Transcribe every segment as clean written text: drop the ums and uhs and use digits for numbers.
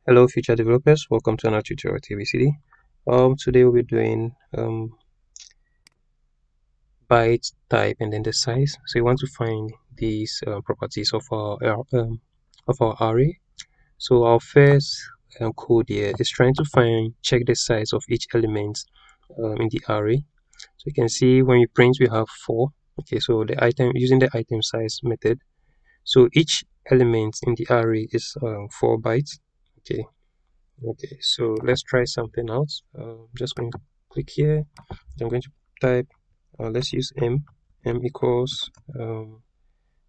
Hello, future developers. Welcome to another tutorial TVCD. Today we'll be doing byte type and then the size. So you want to find these properties of our array. So our first code here is trying to check the size of each element in the array. So you can see when you print, we have 4. Okay, so the item using the item size method. So each element in the array is 4 bytes. Okay, so let's try something else. I'm just going to click here. I'm going to type, let's use m equals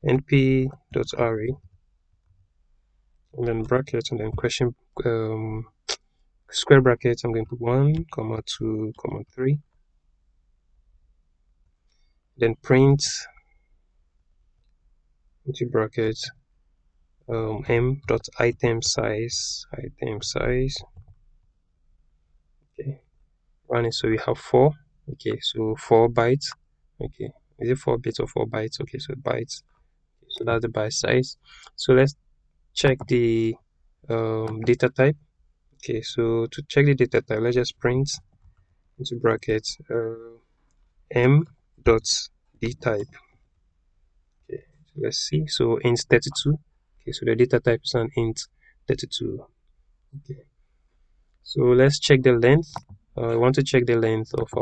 np.array, and then brackets, and then question, square brackets. I'm going to put 1, comma 2, comma 3. Then print into brackets m.item size, okay, run it. So we have 4. Okay, so 4 bytes. Okay, is it 4 bits or 4 bytes? Okay, so bytes. So that's the byte size. So let's check the data type. Okay, so to check the data type, let's just print into brackets m dot d type. Okay, so let's see. So int 32. Okay, so the data type is an int 32. Okay, so let's check the length. I want to check the length of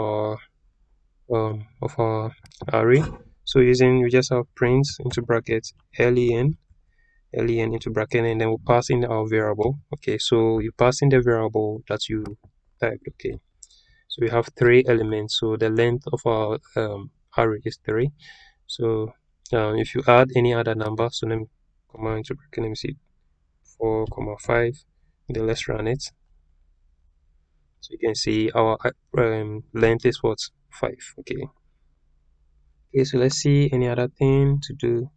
our array. So we just have print into brackets len into bracket, and then we'll pass in our variable. Okay, so you pass in the variable that you typed. Okay, so we have 3 elements, so the length of our array is 3. So if you add any other number, so then comma into bracket, let me see, 4, 5, then let's run it. So you can see our length is what, 5. Okay, so let's see any other thing to do.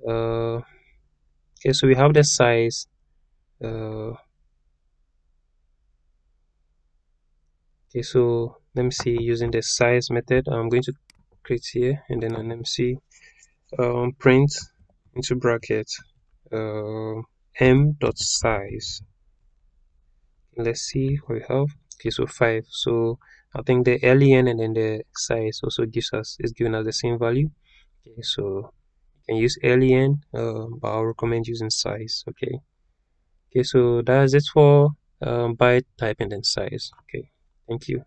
Okay, so we have the size. Okay, so let me see, using the size method, I'm going to create here, and then let me see, print into bracket m.size. Let's see what we have. Okay, so 5. So I think the len and then the size also is giving us the same value. Okay, so you can use len, but I'll recommend using size. Okay, so that's it for byte type and then size. Okay, thank you.